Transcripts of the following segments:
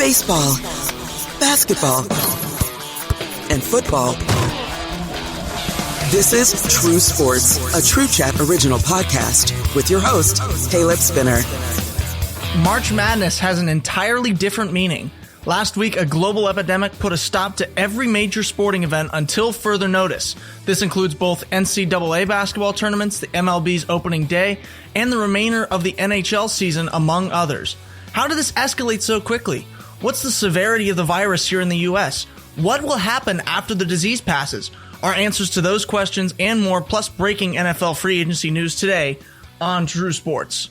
Baseball, basketball, and football. This is True Sports, a TrueChat original podcast with your host, Caleb Spinner. March Madness has an entirely different meaning. Last week, a global epidemic put a stop to every major sporting event until further notice. This includes both NCAA basketball tournaments, the MLB's opening day, and the remainder of the NHL season, among others. How did this escalate so quickly? What's the severity of the virus here in the U.S.? What will happen after the disease passes? Our answers to those questions and more, plus breaking NFL free agency news today on True Sports.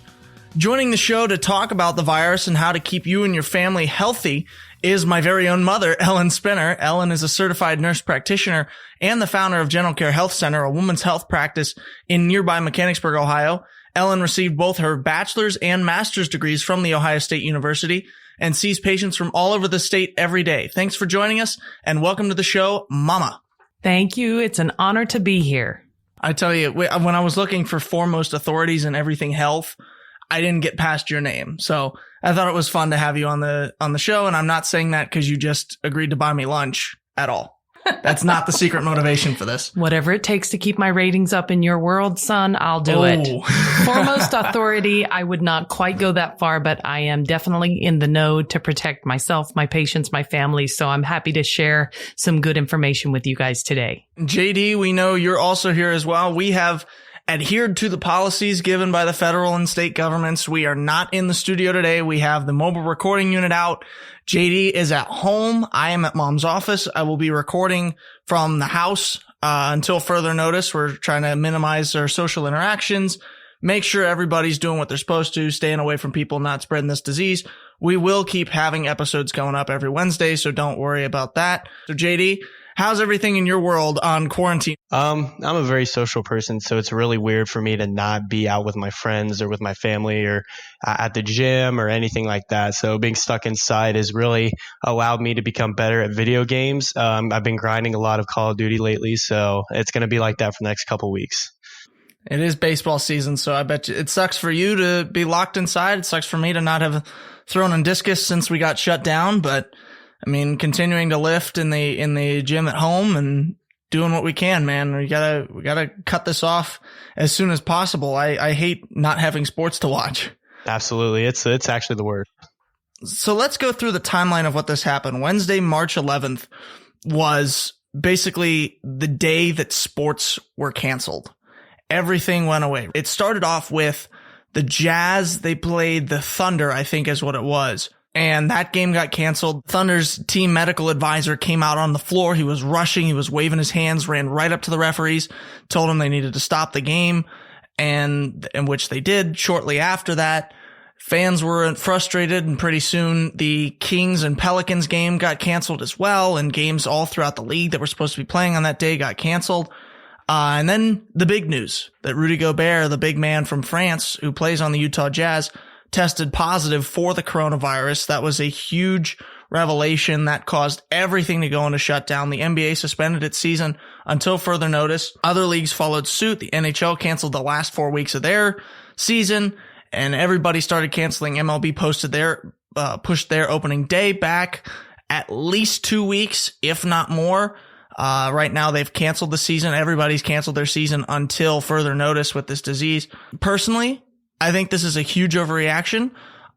Joining the show to talk about the virus and how to keep you and your family healthy is my very own mother, Ellen Spinner. Ellen is a certified nurse practitioner and the founder of General Care Health Center, a women's health practice in nearby Mechanicsburg, Ohio. Ellen received both her bachelor's and master's degrees from The Ohio State University and sees patients from all over the state every day. Thanks for joining us and welcome to the show, Mama. Thank you. It's an honor to be here. I tell you, when I was looking for foremost authorities in everything health, I didn't get past your name. So I thought it was fun to have you on the show. And I'm not saying that because you just agreed to buy me lunch at all. That's not the secret motivation for this. Whatever it takes to keep my ratings up in your world, son, I'll do it. Foremost authority, I would not quite go that far, but I am definitely in the know to protect myself, my patients, my family. So I'm happy to share some good information with you guys today. JD, we know you're also here as well. We have adhered to the policies given by the federal and state governments. We are not in the studio today. We have the mobile recording unit out. JD is at home. I am at mom's office. I will be recording from the house until further notice. We're trying to minimize our social interactions, make sure everybody's doing what they're supposed to, staying away from people not spreading this disease. We will keep having episodes going up every Wednesday, so don't worry about that. So JD, how's everything in your world on quarantine? I'm a very social person, so it's really weird for me to not be out with my friends or with my family or at the gym or anything like that. So being stuck inside has really allowed me to become better at video games. I've been grinding a lot of Call of Duty lately, so it's going to be like that for the next couple weeks. It is baseball season, so I bet you it sucks for you to be locked inside. It sucks for me to not have thrown in discus since we got shut down, but I mean, continuing to lift in the gym at home and doing what we can, man. We gotta cut this off as soon as possible. I hate not having sports to watch. Absolutely. It's actually the worst. So let's go through the timeline of what this happened. Wednesday, March 11th was basically the day that sports were canceled. Everything went away. It started off with the Jazz. They played the Thunder, I think is what it was. And that game got canceled. Thunder's team medical advisor came out on the floor. He was rushing. He was waving his hands, ran right up to the referees, told them they needed to stop the game, and in which they did. Shortly after that, fans were frustrated, and pretty soon the Kings and Pelicans game got canceled as well, and games all throughout the league that were supposed to be playing on that day got canceled. And then the big news that Rudy Gobert, the big man from France who plays on the Utah Jazz, tested positive for the coronavirus. That was a huge revelation that caused everything to go into shutdown. The NBA suspended its season until further notice. Other leagues followed suit. The NHL canceled the last 4 weeks of their season, and everybody started canceling. MLB pushed their opening day back at least 2 weeks, if not more. Right now they've canceled the season. Everybody's canceled their season until further notice with this disease. Personally, I think this is a huge overreaction.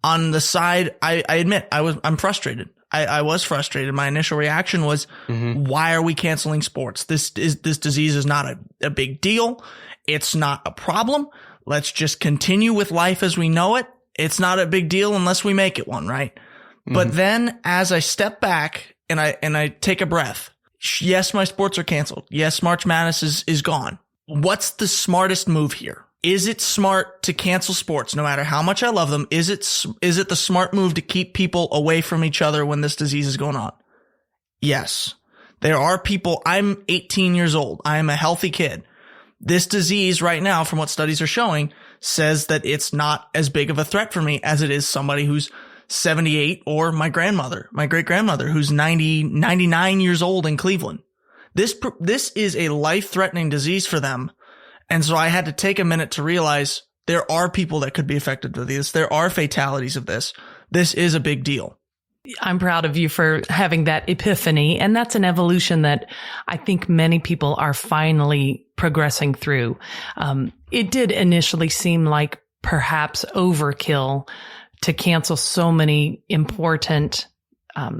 On the side, I admit I'm frustrated. I was frustrated. My initial reaction was, why are we canceling sports? This disease is not a big deal. It's not a problem. Let's just continue with life as we know it. It's not a big deal unless we make it one, right? But then as I step back and I take a breath, yes, my sports are canceled. Yes, March Madness is gone. What's the smartest move here? Is it smart to cancel sports no matter how much I love them? Is it the smart move to keep people away from each other when this disease is going on? Yes. There are people. I'm 18 years old. I am a healthy kid. This disease right now, from what studies are showing, says that it's not as big of a threat for me as it is somebody who's 78 or my grandmother, my great grandmother, who's 99 years old in Cleveland. This is a life-threatening disease for them. And so I had to take a minute to realize there are people that could be affected by this. There are fatalities of this. This is a big deal. I'm proud of you for having that epiphany. And that's an evolution that I think many people are finally progressing through. It did initially seem like perhaps overkill to cancel so many important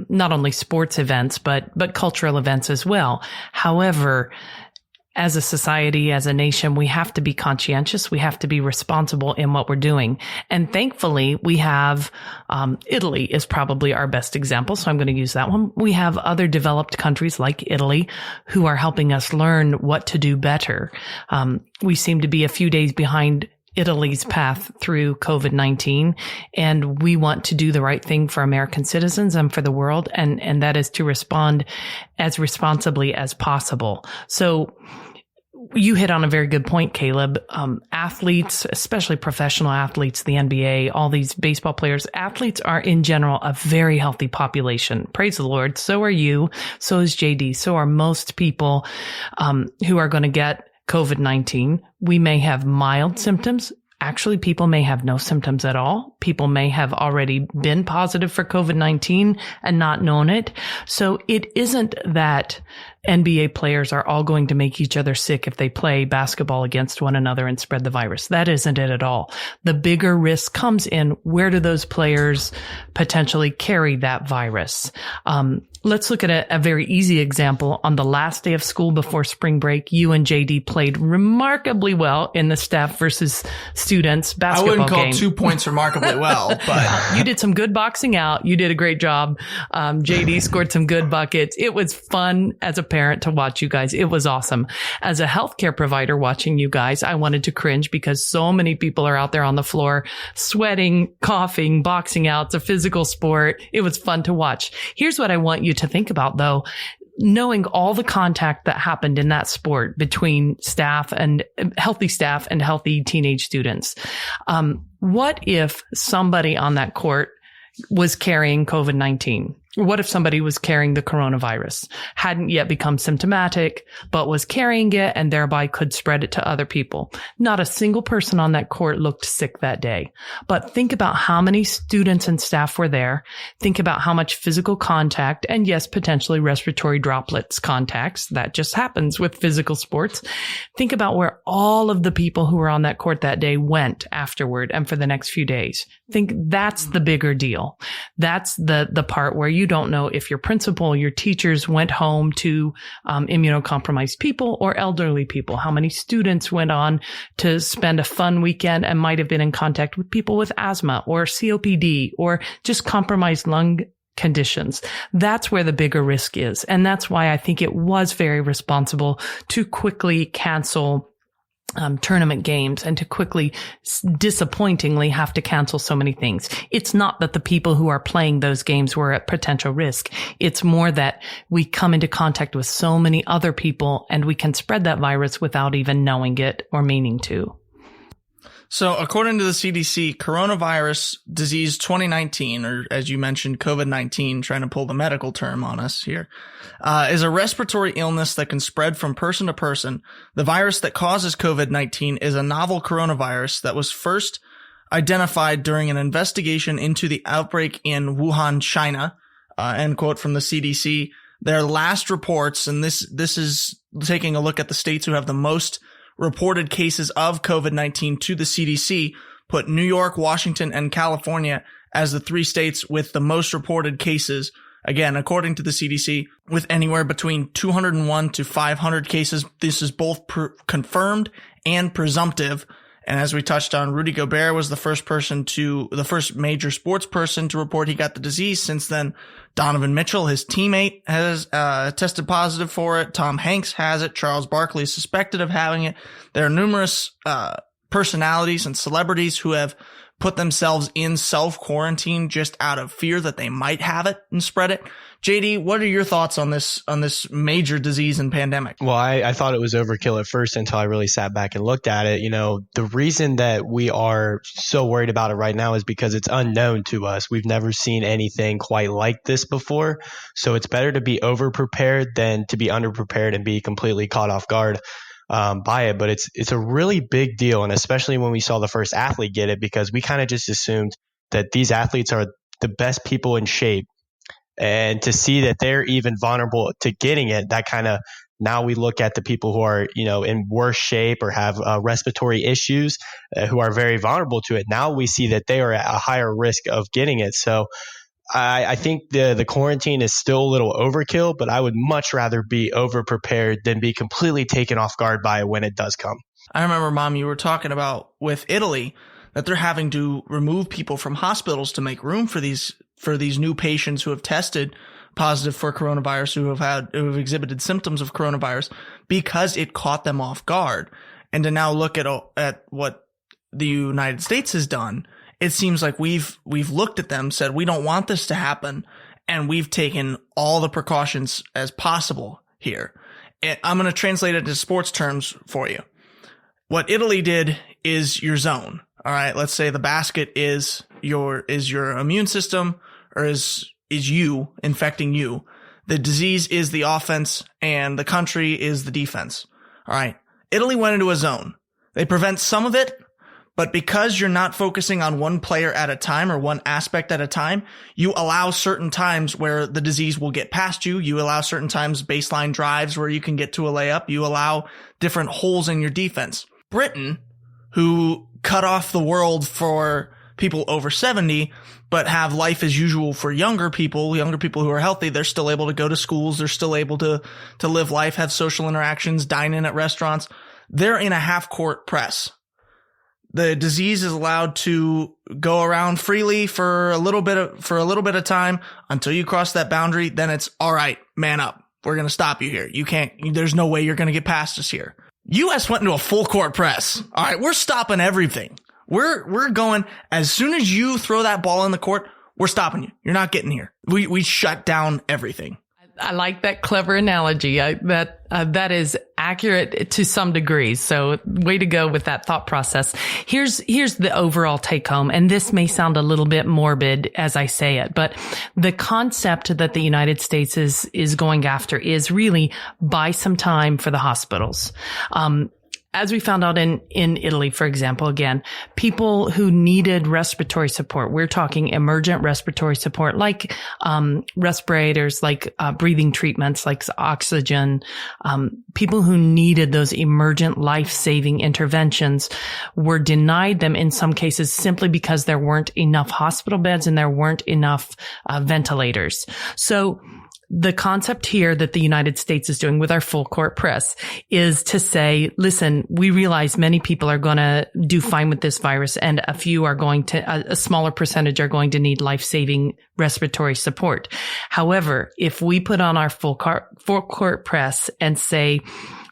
not only sports events, but cultural events as well. However, as a society, as a nation, we have to be conscientious. We have to be responsible in what we're doing. And thankfully, we have, Italy is probably our best example. So I'm going to use that one. We have other developed countries like Italy who are helping us learn what to do better. We seem to be a few days behind Italy's path through COVID-19, and we want to do the right thing for American citizens and for the world, and that is to respond as responsibly as possible. So you hit on a very good point, Caleb. Athletes, especially professional athletes, the NBA, all these baseball players, athletes are in general a very healthy population. Praise the Lord. So are you. So is JD. So are most people who are going to get COVID-19. We may have mild symptoms. Actually, people may have no symptoms at all. People may have already been positive for COVID-19 and not known it. So it isn't that NBA players are all going to make each other sick if they play basketball against one another and spread the virus. That isn't it at all. The bigger risk comes in, where do those players potentially carry that virus? Let's look at a very easy example. On the last day of school before spring break, you and JD played remarkably well in the staff versus students basketball game. I wouldn't call 2 points remarkably well, but you did some good boxing out. You did a great job. JD scored some good buckets. It was fun as a parent to watch you guys. It was awesome. As a healthcare provider watching you guys, I wanted to cringe because so many people are out there on the floor sweating, coughing, boxing out. It's a physical sport. It was fun to watch. Here's what I want you to think about, though. Knowing all the contact that happened in that sport between staff and healthy teenage students. What if somebody on that court was carrying COVID-19? What if somebody was carrying the coronavirus, hadn't yet become symptomatic, but was carrying it and thereby could spread it to other people? Not a single person on that court looked sick that day. But think about how many students and staff were there. Think about how much physical contact and, yes, potentially respiratory droplets contacts. That just happens with physical sports. Think about where all of the people who were on that court that day went afterward and for the next few days. Think that's the bigger deal. That's the part where you don't know if your principal, your teachers went home to immunocompromised people or elderly people. How many students went on to spend a fun weekend and might have been in contact with people with asthma or COPD or just compromised lung conditions. That's where the bigger risk is. And that's why I think it was very responsible to quickly cancel tournament games and to quickly, disappointingly, have to cancel so many things. It's not that the people who are playing those games were at potential risk. It's more that we come into contact with so many other people and we can spread that virus without even knowing it or meaning to. So according to the CDC, coronavirus disease 2019, or as you mentioned, COVID-19, trying to pull the medical term on us here, is a respiratory illness that can spread from person to person. The virus that causes COVID-19 is a novel coronavirus that was first identified during an investigation into the outbreak in Wuhan, China, end quote from the CDC. Their last reports, and this is taking a look at the states who have the most reported cases of COVID-19 to the CDC, put New York, Washington, and California as the 3 states with the most reported cases. Again, according to the CDC, with anywhere between 201 to 500 cases. This is both confirmed and presumptive. And as we touched on, Rudy Gobert was the first major sports person to report he got the disease. Since then, Donovan Mitchell, his teammate, has tested positive for it. Tom Hanks has it. Charles Barkley is suspected of having it. There are numerous personalities and celebrities who have put themselves in self-quarantine just out of fear that they might have it and spread it. JD, what are your thoughts on this major disease and pandemic? Well, I thought it was overkill at first until I really sat back and looked at it. You know, the reason that we are so worried about it right now is because it's unknown to us. We've never seen anything quite like this before. So it's better to be over-prepared than to be under-prepared and be completely caught off guard by it. But it's a really big deal. And especially when we saw the first athlete get it, because we kind of just assumed that these athletes are the best people in shape And to see that they're even vulnerable to getting it, that kind of, now we look at the people who are, in worse shape or have respiratory issues, who are very vulnerable to it. Now we see that they are at a higher risk of getting it. So I think the quarantine is still a little overkill, but I would much rather be over prepared than be completely taken off guard by it when it does come. I remember, Mom, you were talking about with Italy that they're having to remove people from hospitals to make room for these new patients who have tested positive for coronavirus, who have exhibited symptoms of coronavirus, because it caught them off guard. And to now look at what the United States has done, it seems like we've looked at them, said we don't want this to happen, and we've taken all the precautions as possible here. I'm going to translate it into sports terms for you. What Italy did is your zone. All right, let's say the basket is your immune system, or is you infecting you. The disease is the offense, and the country is the defense. All right, Italy went into a zone. They prevent some of it, but because you're not focusing on one player at a time or one aspect at a time, you allow certain times where the disease will get past you. You allow certain times baseline drives where you can get to a layup. You allow different holes in your defense. Britain, who cut off the world for people over 70, but have life as usual for younger people who are healthy, they're still able to go to schools. They're still able to live life, have social interactions, dine in at restaurants. They're in a half-court press. The disease is allowed to go around freely for a little bit of time until you cross that boundary. Then it's all right, man up. We're going to stop you here. There's no way you're going to get past us here. U.S. went into a full court press. All right, we're stopping everything. We're going, as soon as you throw that ball in the court, we're stopping you. You're not getting here. We shut down everything. I like that clever analogy. That is accurate to some degree. So way to go with that thought process. Here's the overall take home. And this may sound a little bit morbid as I say it, but the concept that the United States is going after is really buy some time for the hospitals. As we found out in Italy, for example, again, people who needed respiratory support, we're talking emergent respiratory support, like respirators, like breathing treatments, like oxygen, people who needed those emergent life-saving interventions were denied them in some cases simply because there weren't enough hospital beds and there weren't enough ventilators. So the concept here that the United States is doing with our full court press is to say, listen, we realize many people are going to do fine with this virus and a smaller percentage are going to need life-saving respiratory support. However, if we put on our full court press and say,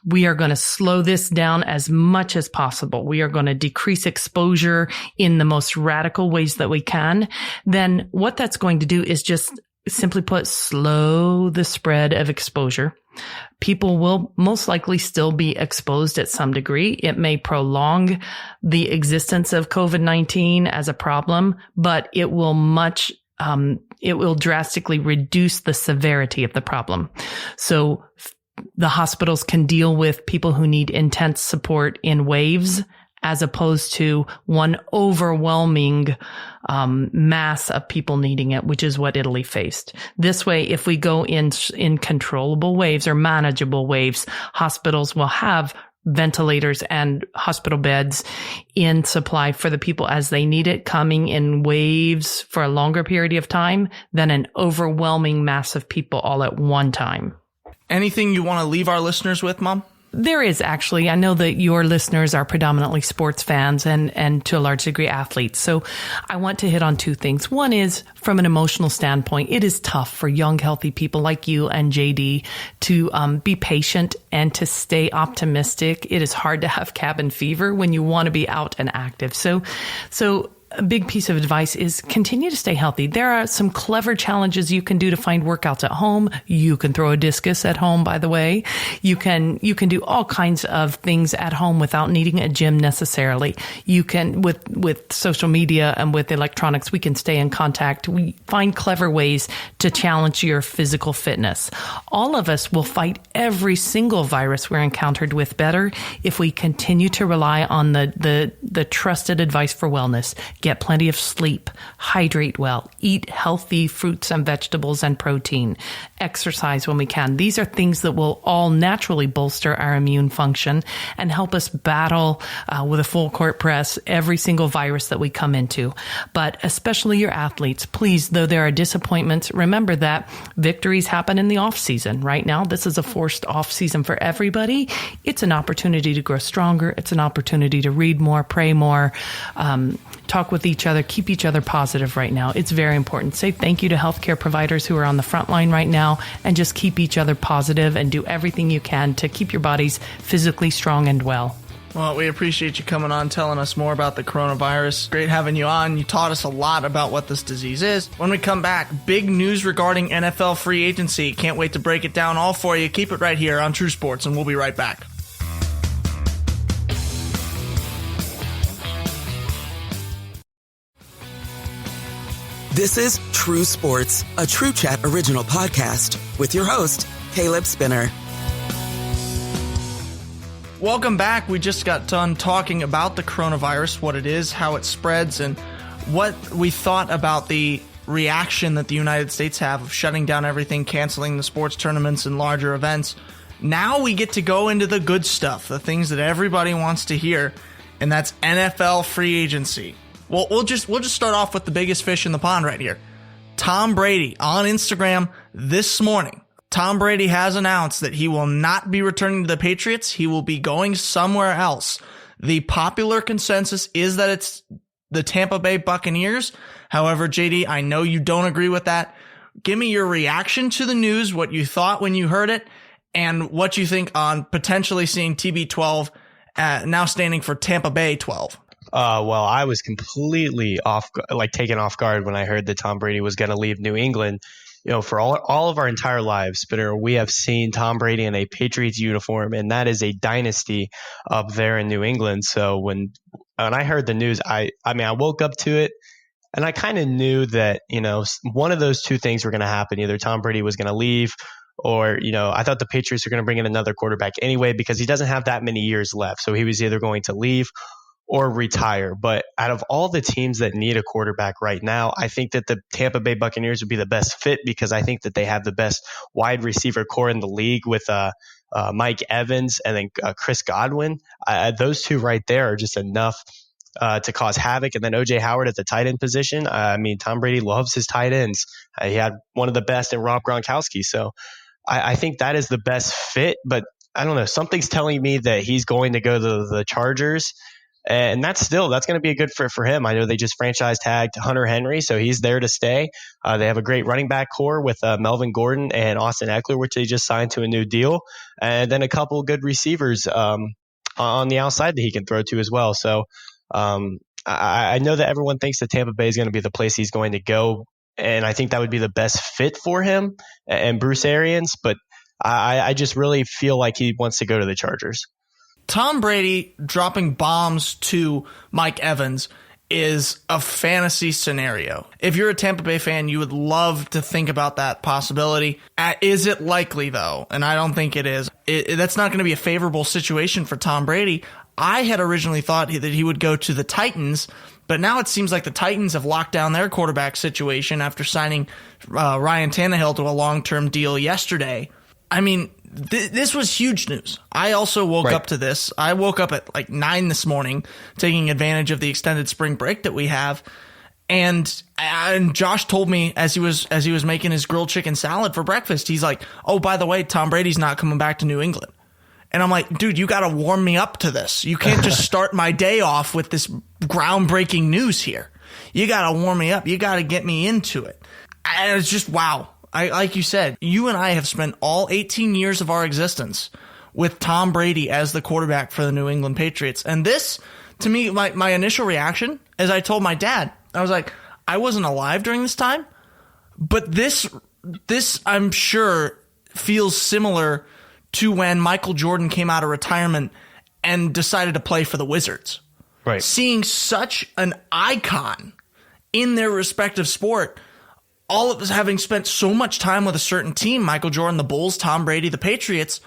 we are going to slow this down as much as possible, we are going to decrease exposure in the most radical ways that we can, then what that's going to do is just simply put, slow the spread of exposure. People will most likely still be exposed at some degree. It may prolong the existence of COVID-19 as a problem, but it will drastically reduce the severity of the problem. So the hospitals can deal with people who need intense support in waves, as opposed to one overwhelming mass of people needing it, which is what Italy faced. This way, if we go in controllable waves or manageable waves, hospitals will have ventilators and hospital beds in supply for the people as they need it, coming in waves for a longer period of time than an overwhelming mass of people all at one time. Anything you want to leave our listeners with, Mom? There is actually. I know that your listeners are predominantly sports fans and to a large degree athletes. So I want to hit on two things. One is from an emotional standpoint, it is tough for young, healthy people like you and JD to be patient and to stay optimistic. It is hard to have cabin fever when you want to be out and active. So a big piece of advice is continue to stay healthy. There are some clever challenges you can do to find workouts at home. You can throw a discus at home, by the way. You can do all kinds of things at home without needing a gym necessarily. You can, with social media and with electronics, we can stay in contact. We find clever ways to challenge your physical fitness. All of us will fight every single virus we're encountered with better if we continue to rely on the trusted advice for wellness. get plenty of sleep, hydrate well, eat healthy fruits and vegetables and protein, exercise when we can. These are things that will all naturally bolster our immune function and help us battle with a full court press every single virus that we come into. But especially your athletes, please, though there are disappointments, remember that victories happen in the off season. Right now, this is a forced off season for everybody. It's an opportunity to grow stronger. It's an opportunity to read more, pray more, talk with each other, keep each other positive right now. It's very important. Say thank you to healthcare providers who are on the front line right now, and just keep each other positive and do everything you can to keep your bodies physically strong and well. Well, we appreciate you coming on, telling us more about the coronavirus. Great having you on. You taught us a lot about what this disease is. When we come back, big news regarding NFL free agency. Can't wait to break it down all for you. Keep it right here on True Sports, and we'll be right back. This is True Sports, a TrueChat original podcast with your host, Caleb Spinner. Welcome back. We just got done talking about the coronavirus, what it is, how it spreads, and what we thought about the reaction that the United States have of shutting down everything, canceling the sports tournaments and larger events. Now we get to go into the good stuff, the things that everybody wants to hear, and that's NFL free agency. Well, we'll just start off with the biggest fish in the pond right here. Tom Brady on Instagram this morning. Tom Brady has announced that he will not be returning to the Patriots. He will be going somewhere else. The popular consensus is that it's the Tampa Bay Buccaneers. However, JD, I know you don't agree with that. Give me your reaction to the news, what you thought when you heard it, and what you think on potentially seeing TB12 now standing for Tampa Bay 12. Well, I was completely taken off guard when I heard that Tom Brady was going to leave New England. You know, for all of our entire lives, Spinner, we have seen Tom Brady in a Patriots uniform, and that is a dynasty up there in New England. So when I heard the news, I woke up to it, and I kind of knew that, you know, one of those two things were going to happen. Either Tom Brady was going to leave, or, you know, I thought the Patriots were going to bring in another quarterback anyway, because he doesn't have that many years left. So he was either going to leave or retire. But out of all the teams that need a quarterback right now, I think that the Tampa Bay Buccaneers would be the best fit, because I think that they have the best wide receiver core in the league with Mike Evans and then Chris Godwin. Those two right there are just enough to cause havoc. And then O.J. Howard at the tight end position. Tom Brady loves his tight ends. He had one of the best in Rob Gronkowski. So I think that is the best fit. But I don't know. Something's telling me that he's going to go to the Chargers. And that's going to be a good fit for him. I know they just franchise tagged Hunter Henry, so he's there to stay. They have a great running back core with Melvin Gordon and Austin Eckler, which they just signed to a new deal. And then a couple of good receivers on the outside that he can throw to as well. So I know that everyone thinks that Tampa Bay is going to be the place he's going to go. And I think that would be the best fit for him and Bruce Arians. But I just really feel like he wants to go to the Chargers. Tom Brady dropping bombs to Mike Evans is a fantasy scenario. If you're a Tampa Bay fan, you would love to think about that possibility. Is it likely, though? And I don't think it is. That's not going to be a favorable situation for Tom Brady. I had originally thought that he would go to the Titans, but now it seems like the Titans have locked down their quarterback situation after signing Ryan Tannehill to a long-term deal yesterday. I mean, this was huge news. I also woke up to this. I woke up at like 9 this morning, taking advantage of the extended spring break that we have. And Josh told me as he was making his grilled chicken salad for breakfast, he's like, "Oh, by the way, Tom Brady's not coming back to New England." And I'm like, "Dude, you got to warm me up to this. You can't just start my day off with this groundbreaking news here. You got to warm me up. You got to get me into it." And it's just wow. Like you said, you and I have spent all 18 years of our existence with Tom Brady as the quarterback for the New England Patriots. And this, to me, my initial reaction, as I told my dad, I was like, I wasn't alive during this time, but this I'm sure feels similar to when Michael Jordan came out of retirement and decided to play for the Wizards. Right. Seeing such an icon in their respective sport, all of us having spent so much time with a certain team, Michael Jordan, the Bulls, Tom Brady, the Patriots,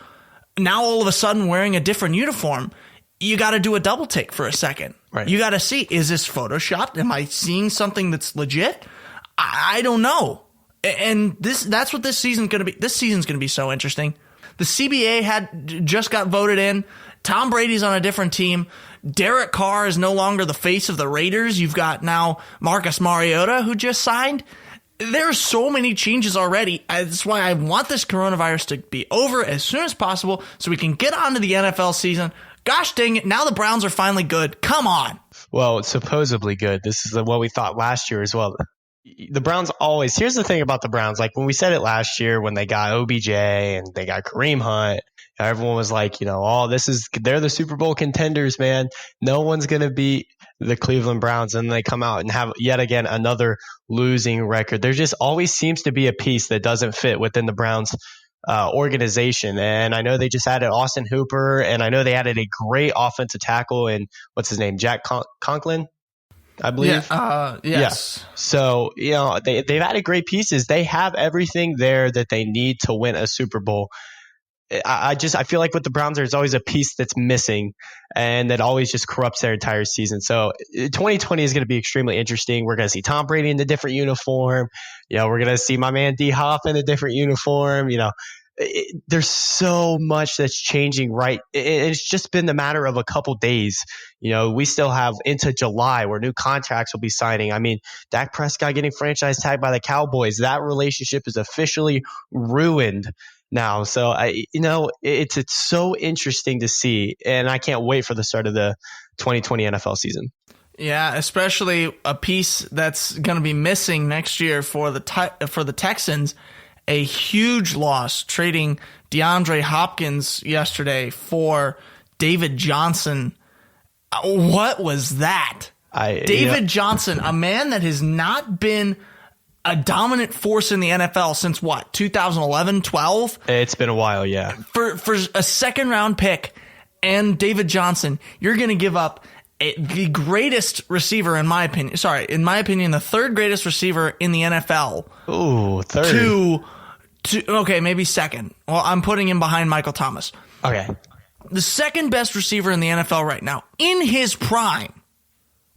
now all of a sudden wearing a different uniform, you got to do a double take for a second. Right. You got to see, is this photoshopped? Am I seeing something that's legit? I don't know. And that's what this season's going to be. This season's going to be so interesting. The CBA just got voted in. Tom Brady's on a different team. Derek Carr is no longer the face of the Raiders. You've got now Marcus Mariota, who just signed. There are so many changes already. That's why I want this coronavirus to be over as soon as possible so we can get on to the NFL season. Gosh dang it, now the Browns are finally good. Come on. Well, it's supposedly good. This is what we thought last year as well. The Browns always, here's the thing about the Browns. Like when we said it last year when they got OBJ and they got Kareem Hunt, everyone was like, they're the Super Bowl contenders, man. No one's going to beat the Cleveland Browns. And they come out and have yet again another losing record. There just always seems to be a piece that doesn't fit within the Browns organization. And I know they just added Austin Hooper, and I know they added a great offensive tackle in what's his name, Jack Conklin, I believe. Yes. Yeah. So, they've added great pieces. They have everything there that they need to win a Super Bowl. I feel like with the Browns, there's always a piece that's missing, and that always just corrupts their entire season. So 2020 is going to be extremely interesting. We're going to see Tom Brady in a different uniform. We're going to see my man D Hop in a different uniform. There's so much that's changing, right? It's just been the matter of a couple days. We still have into July where new contracts will be signing. I mean, Dak Prescott getting franchise tagged by the Cowboys, that relationship is officially ruined now. So it's so interesting to see, and I can't wait for the start of the 2020 NFL season. Yeah, especially a piece that's going to be missing next year for the Texans. A huge loss, trading DeAndre Hopkins yesterday for David Johnson. What was that? David Johnson, a man that has not been a dominant force in the NFL since what, 2011, 12? It's been a while, yeah. For a second round pick and David Johnson, you're going to give up the greatest receiver, in my opinion, the third greatest receiver in the NFL. Ooh, third. Okay, maybe second. Well, I'm putting him behind Michael Thomas. Okay. The second best receiver in the NFL right now, in his prime.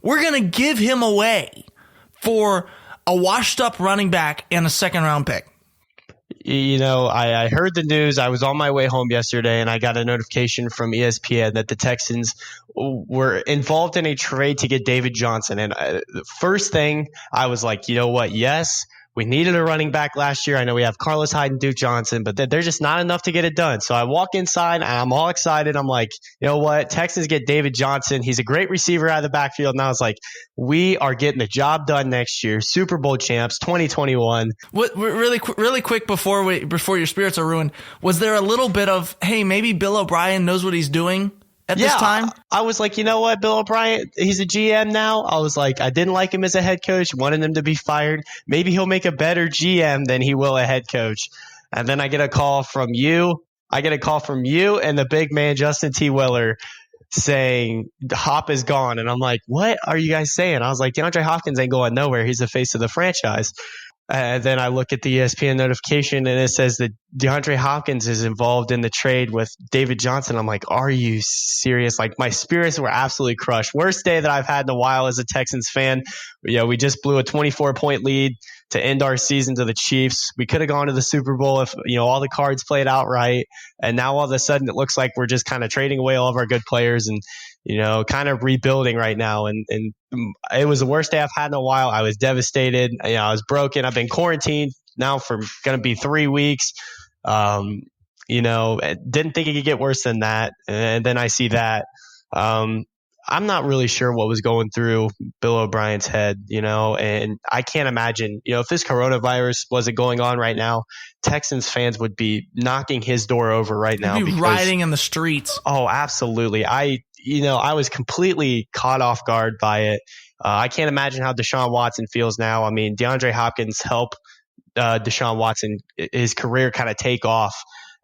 We're going to give him away for a washed-up running back and a second-round pick. I heard the news. I was on my way home yesterday, and I got a notification from ESPN that the Texans were involved in a trade to get David Johnson. And the first thing, I was like, you know what? Yes, we needed a running back last year. I know we have Carlos Hyde and Duke Johnson, but they're just not enough to get it done. So I walk inside, and I'm all excited. I'm like, you know what? Texans get David Johnson. He's a great receiver out of the backfield. And I was like, we are getting the job done next year. Super Bowl champs, 2021. Really quick before your spirits are ruined, was there a little bit of, hey, maybe Bill O'Brien knows what he's doing at this time? I was like, you know what, Bill O'Brien, he's a GM now. I was like, I didn't like him as a head coach, wanted him to be fired. Maybe he'll make a better GM than he will a head coach. And then I get a call from you. And the big man, Justin T. Weller, saying Hop is gone. And I'm like, what are you guys saying? I was like, DeAndre Hopkins ain't going nowhere. He's the face of the franchise. And then I look at the ESPN notification, and it says that DeAndre Hopkins is involved in the trade with David Johnson. I'm like, are you serious? Like, my spirits were absolutely crushed. Worst day that I've had in a while as a Texans fan. We just blew a 24-point lead to end our season to the Chiefs. We could have gone to the Super Bowl if, all the cards played out right. And now all of a sudden it looks like we're just kind of trading away all of our good players and, kind of rebuilding right now. And it was the worst day I've had in a while. I was devastated. I was broken. I've been quarantined now for going to be 3 weeks. Didn't think it could get worse than that. And then I see that. I'm not really sure what was going through Bill O'Brien's head, and I can't imagine, if this coronavirus wasn't going on right now, Texans fans would be knocking his door over right now. Be rioting in the streets. Oh, absolutely. I was completely caught off guard by it. I can't imagine how Deshaun Watson feels now. I mean, DeAndre Hopkins helped Deshaun Watson, his career kind of take off,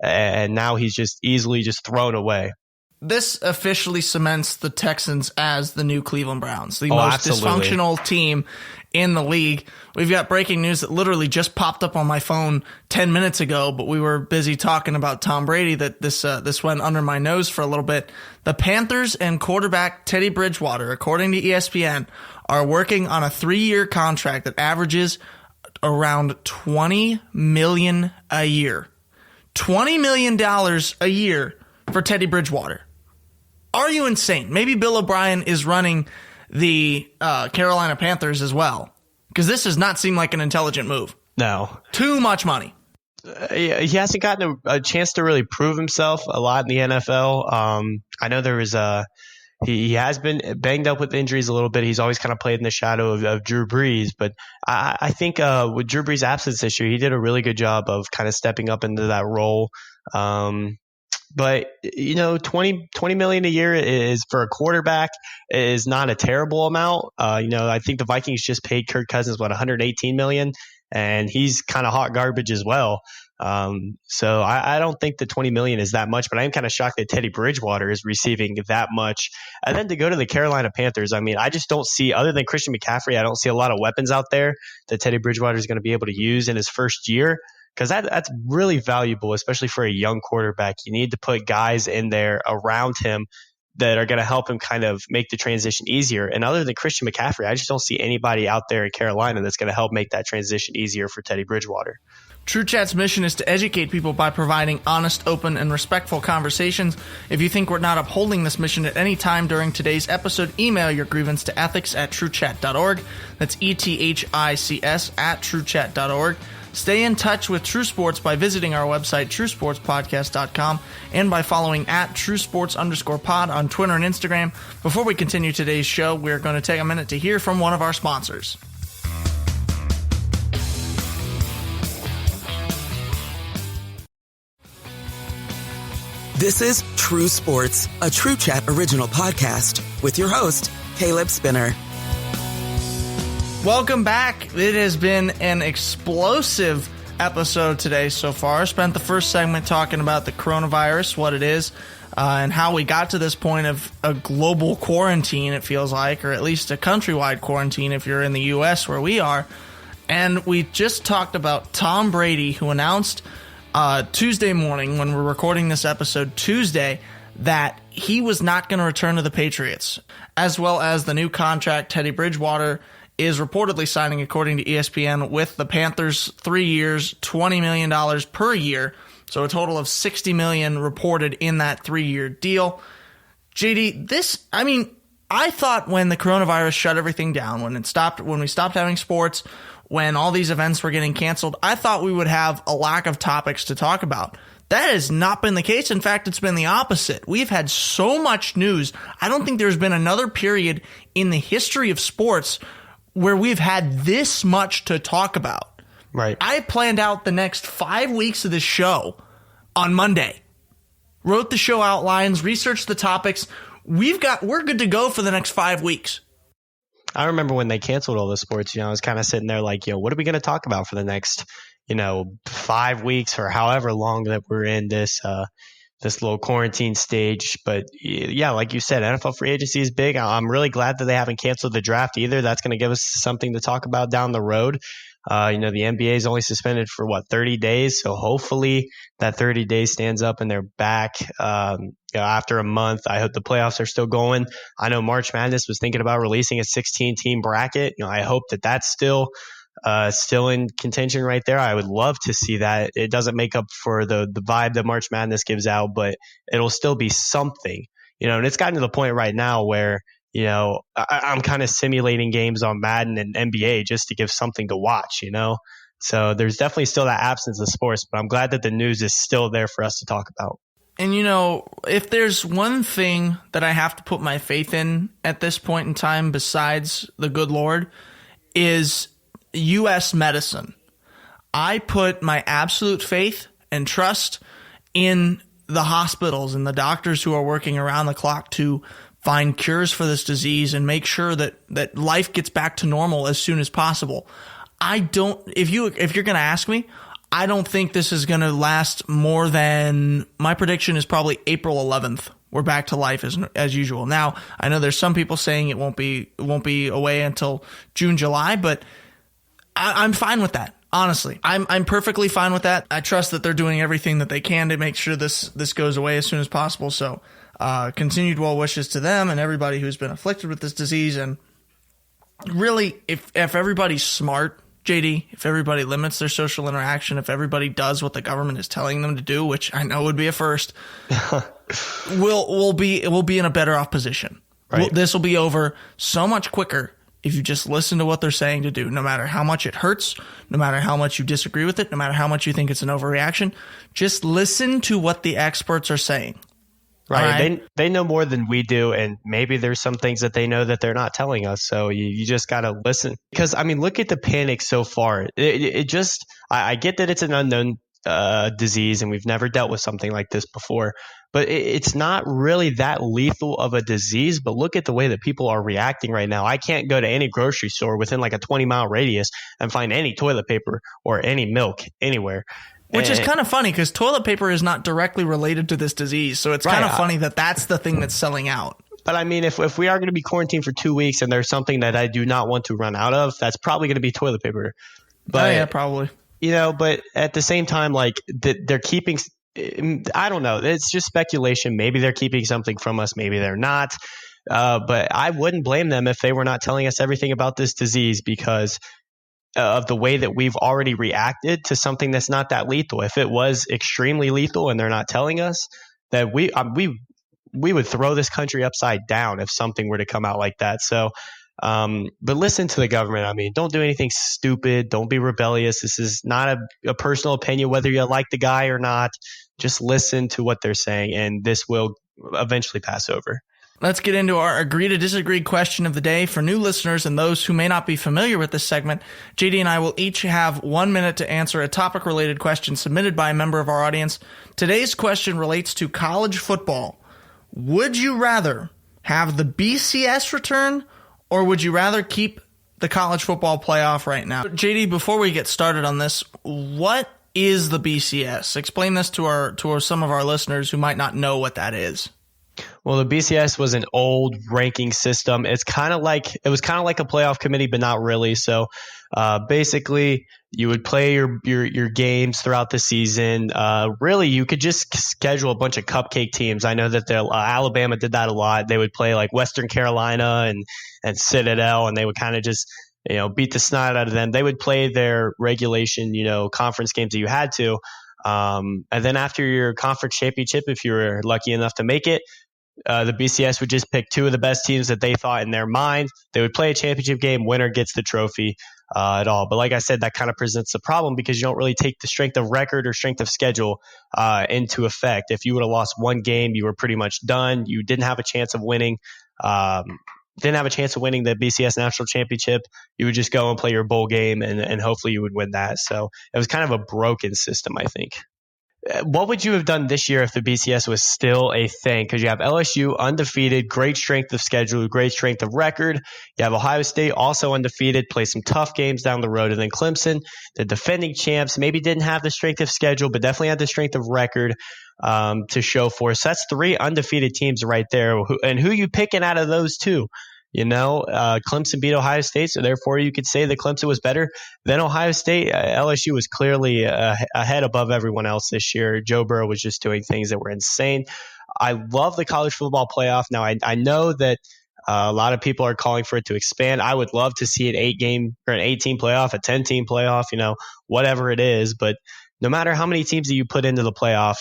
and now he's just easily just thrown away. This officially cements the Texans as the new Cleveland Browns, the most dysfunctional team in the league. We've got breaking news that literally just popped up on my phone 10 minutes ago, but we were busy talking about Tom Brady that this went under my nose for a little bit. The Panthers and quarterback Teddy Bridgewater, according to ESPN, are working on a 3-year contract that averages around $20 million a year. $20 million a year for Teddy Bridgewater. Are you insane? Maybe Bill O'Brien is running the Carolina Panthers as well, because this does not seem like an intelligent move. No. Too much money. He hasn't gotten a chance to really prove himself a lot in the NFL. I know there was he has been banged up with injuries a little bit. He's always kind of played in the shadow of Drew Brees. But I think with Drew Brees' absence this year, he did a really good job of kind of stepping up into that role. But, you know, $20 million a year is for a quarterback is not a terrible amount. You know, I think the Vikings just paid Kirk Cousins, $118 million, and he's kind of hot garbage as well. So I don't think the $20 million is that much, but I am kind of shocked that Teddy Bridgewater is receiving that much. And then to go to the Carolina Panthers, I mean, I just don't see, other than Christian McCaffrey, I don't see a lot of weapons out there that Teddy Bridgewater is going to be able to use in his first year. Because that's really valuable, especially for a young quarterback. You need to put guys in there around him that are going to help him kind of make the transition easier. And other than Christian McCaffrey, I just don't see anybody out there in Carolina that's going to help make that transition easier for Teddy Bridgewater. TrueChat's mission is to educate people by providing honest, open, and respectful conversations. If you think we're not upholding this mission at any time during today's episode, email your grievance to ethics@truechat.org. That's ETHICS@truechat.org. Stay in touch with TrueSports by visiting our website, TrueSportsPodcast.com, and by following @TrueSports_pod on Twitter and Instagram. Before we continue today's show, we're going to take a minute to hear from one of our sponsors. This is True Sports, a TrueChat original podcast with your host, Caleb Spinner. Welcome back. It has been an explosive episode today so far. Spent the first segment talking about the coronavirus, what it is, and how we got to this point of a global quarantine, it feels like, or at least a countrywide quarantine if you're in the U.S. where we are. And we just talked about Tom Brady, who announced Tuesday morning, when we're recording this episode Tuesday, that he was not going to return to the Patriots, as well as the new contract Teddy Bridgewater is reportedly signing, according to ESPN, with the Panthers, 3 years, $20 million per year. So a total of $60 million reported in that 3-year deal. JD, I thought when the coronavirus shut everything down, when we stopped having sports, when all these events were getting canceled, I thought we would have a lack of topics to talk about. That has not been the case. In fact, it's been the opposite. We've had so much news. I don't think there's been another period in the history of sports where we've had this much to talk about. Right. I planned out the next 5 weeks of this show on Monday. Wrote the show outlines, researched the topics. We're good to go for the next 5 weeks. I remember when they canceled all the sports, I was kind of sitting there like, what are we going to talk about for the next, 5 weeks or however long that we're in this little quarantine stage. But yeah, like you said, NFL free agency is big. I'm really glad that they haven't canceled the draft either. That's going to give us something to talk about down the road. The NBA is only suspended for 30 days. So hopefully that 30 days stands up and they're back after a month. I hope the playoffs are still going. I know March Madness was thinking about releasing a 16-team bracket. I hope that that's still in contention right there. I would love to see that. It doesn't make up for the vibe that March Madness gives out, but it'll still be something, and it's gotten to the point right now where, I'm kind of simulating games on Madden and NBA just to give something to watch, so there's definitely still that absence of sports, but I'm glad that the news is still there for us to talk about. And, if there's one thing that I have to put my faith in at this point in time, besides the good Lord, is U.S. medicine. I put my absolute faith and trust in the hospitals and the doctors who are working around the clock to find cures for this disease and make sure that life gets back to normal as soon as possible. If you're going to ask me, I don't think this is going to last more than, my prediction is probably April 11th we're back to life as usual. Now, I know there's some people saying it won't be away until June, July, but I'm fine with that. Honestly, I'm perfectly fine with that. I trust that they're doing everything that they can to make sure this goes away as soon as possible. So, continued well wishes to them and everybody who's been afflicted with this disease. And really, if everybody's smart, JD, if everybody limits their social interaction, if everybody does what the government is telling them to do, which I know would be a first, we'll be in a better off position. Right. This will be over so much quicker if you just listen to what they're saying to do, no matter how much it hurts, no matter how much you disagree with it, no matter how much you think it's an overreaction, just listen to what the experts are saying. Right. They know more than we do. And maybe there's some things that they know that they're not telling us. So you just got to listen. Because, I mean, look at the panic so far. I get that it's an unknown disease and we've never dealt with something like this before. But it's not really that lethal of a disease. But look at the way that people are reacting right now. I can't go to any grocery store within like a 20-mile radius and find any toilet paper or any milk anywhere. Which is kind of funny because toilet paper is not directly related to this disease. So it's kind of funny that that's the thing that's selling out. But I mean, if we are going to be quarantined for 2 weeks and there's something that I do not want to run out of, that's probably going to be toilet paper. But, yeah, probably. But at the same time, like they're keeping, I don't know. It's just speculation. Maybe they're keeping something from us. Maybe they're not. But I wouldn't blame them if they were not telling us everything about this disease because of the way that we've already reacted to something that's not that lethal. If it was extremely lethal and they're not telling us, that we would throw this country upside down if something were to come out like that. So, but listen to the government. I mean, don't do anything stupid. Don't be rebellious. This is not a personal opinion, whether you like the guy or not. Just listen to what they're saying, and this will eventually pass over. Let's get into our agree to disagree question of the day. For new listeners and those who may not be familiar with this segment, JD and I will each have 1 minute to answer a topic-related question submitted by a member of our audience. Today's question relates to college football. Would you rather have the BCS return, or would you rather keep the college football playoff right now? JD, before we get started on this, what is the BCS? Explain this to some of our listeners who might not know what that is. Well, the BCS was an old ranking system. It was kind of like a playoff committee, but not really. So basically, you would play your games throughout the season. Really, you could just schedule a bunch of cupcake teams. I know that Alabama did that a lot. They would play like Western Carolina and Citadel, and they would kind of just beat the snot out of them. They would play their regulation conference games that you had to. And then after your conference championship, if you were lucky enough to make it, the BCS would just pick two of the best teams that they thought in their mind. They would play a championship game. Winner gets the trophy at all. But like I said, that kind of presents a problem because you don't really take the strength of record or strength of schedule into effect. If you would have lost one game, you were pretty much done. You didn't have a chance of winning. The BCS national championship. You would just go and play your bowl game and hopefully you would win that. So it was kind of a broken system, I think. What would you have done this year if the BCS was still a thing? Because you have LSU undefeated, great strength of schedule, great strength of record. You have Ohio State also undefeated, play some tough games down the road. And then Clemson, the defending champs, maybe didn't have the strength of schedule, but definitely had the strength of record to show for. So that's three undefeated teams right there. And who you picking out of those two? Clemson beat Ohio State, so therefore you could say that Clemson was better than Ohio State. LSU was clearly ahead above everyone else this year. Joe Burrow was just doing things that were insane. I love the college football playoff. Now, I know that a lot of people are calling for it to expand. I would love to see an 8-game or an 8-team playoff, a 10-team playoff, whatever it is. But no matter how many teams that you put into the playoff,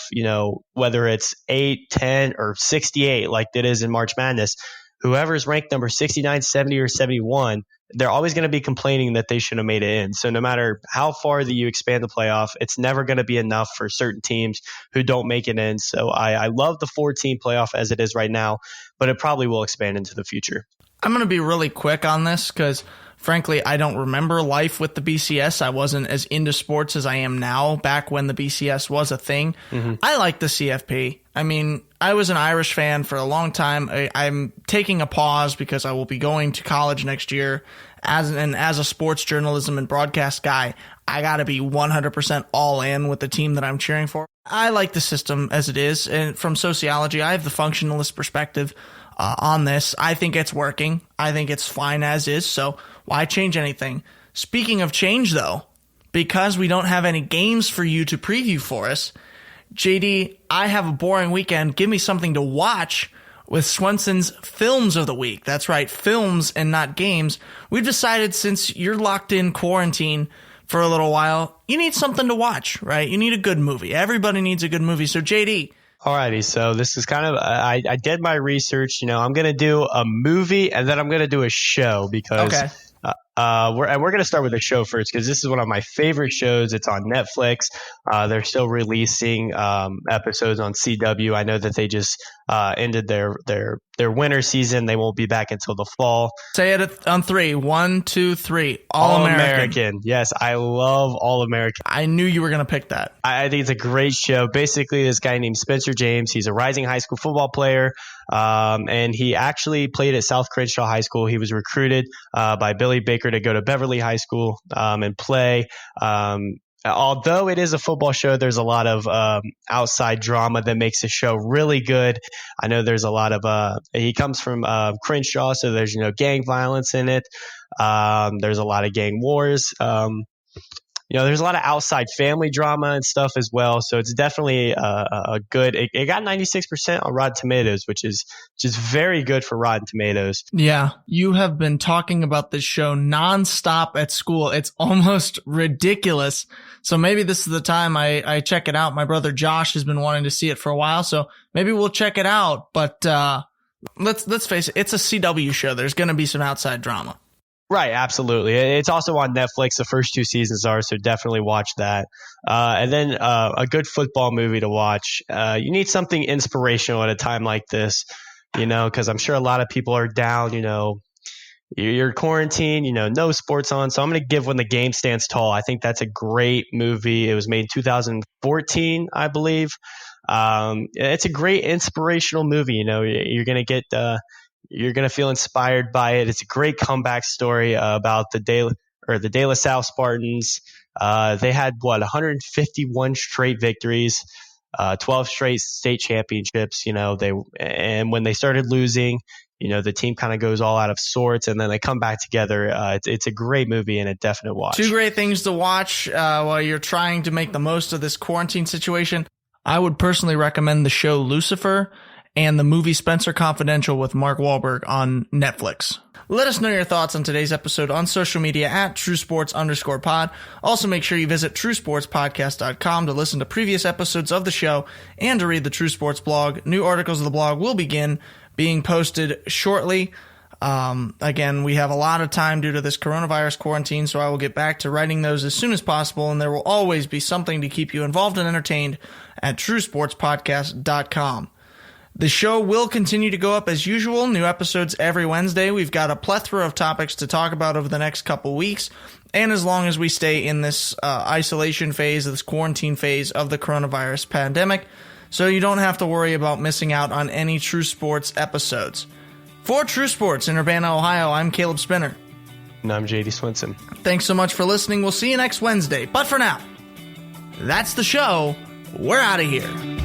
whether it's 8, 10, or 68 like it is in March Madness, whoever's ranked number 69, 70, or 71, they're always going to be complaining that they should have made it in. So no matter how far that you expand the playoff, it's never going to be enough for certain teams who don't make it in. So I love the 4-team playoff as it is right now, but it probably will expand into the future. I'm going to be really quick on this because, frankly, I don't remember life with the BCS. I wasn't as into sports as I am now back when the BCS was a thing. Mm-hmm. I like the CFP. I mean, I was an Irish fan for a long time. I'm taking a pause because I will be going to college next year. As a sports journalism and broadcast guy, I got to be 100% all in with the team that I'm cheering for. I like the system as it is. And from sociology, I have the functionalist perspective on this. I think it's working. I think it's fine as is. So why change anything? Speaking of change, though, because we don't have any games for you to preview for us, JD, I have a boring weekend. Give me something to watch with Swenson's Films of the Week. That's right, films and not games. We've decided since you're locked in quarantine for a little while, you need something to watch, right? You need a good movie. Everybody needs a good movie. So, JD. Alrighty, so this is kind of, I did my research. I'm going to do a movie and then I'm going to do a show because we're going to start with a show first because this is one of my favorite shows. It's on Netflix. They're still releasing episodes on CW. I know that they just ended their winter season. They won't be back until the fall. Say it on 3. 1, 2, 3. All American. Yes, I love All American. I knew you were going to pick that. I think it's a great show. Basically, this guy named Spencer James, he's a rising high school football player, and he actually played at South Crenshaw High School. He was recruited by Billy Baker to go to Beverly High School and play. Although it is a football show, there's a lot of outside drama that makes the show really good. I know there's a lot of he comes from Crenshaw, so there's gang violence in it. There's a lot of gang wars. There's a lot of outside family drama and stuff as well. So it's definitely a good. It got 96% on Rotten Tomatoes, which is just very good for Rotten Tomatoes. Yeah, you have been talking about this show nonstop at school. It's almost ridiculous. So maybe this is the time I check it out. My brother Josh has been wanting to see it for a while, so maybe we'll check it out. But let's face it, it's a CW show. There's going to be some outside drama. Right, absolutely. It's also on Netflix. The first 2 seasons are, so definitely watch that. And then a good football movie to watch. You need something inspirational at a time like this, because I'm sure a lot of people are down, you're quarantined, no sports on. So I'm going to give When the Game Stands Tall. I think that's a great movie. It was made in 2014, I believe. It's a great inspirational movie. You're going to get you're going to feel inspired by it. It's a great comeback story about the De La Salle Spartans. They had 151 straight victories, 12 straight state championships. And when they started losing, the team kind of goes all out of sorts, and then they come back together. It's a great movie and a definite watch. 2 great things to watch while you're trying to make the most of this quarantine situation. I would personally recommend the show Lucifer and the movie Spencer Confidential with Mark Wahlberg on Netflix. Let us know your thoughts on today's episode on social media at TrueSports_pod. Also, make sure you visit TrueSportsPodcast.com to listen to previous episodes of the show and to read the True Sports blog. New articles of the blog will begin being posted shortly. Again, we have a lot of time due to this coronavirus quarantine, so I will get back to writing those as soon as possible, and there will always be something to keep you involved and entertained at TrueSportsPodcast.com. The show will continue to go up as usual, new episodes every Wednesday. We've got a plethora of topics to talk about over the next couple weeks, and as long as we stay in this isolation phase, this quarantine phase of the coronavirus pandemic, so you don't have to worry about missing out on any True Sports episodes. For True Sports in Urbana, Ohio, I'm Caleb Spinner. And I'm JD Swenson. Thanks so much for listening. We'll see you next Wednesday. But for now, that's the show. We're out of here.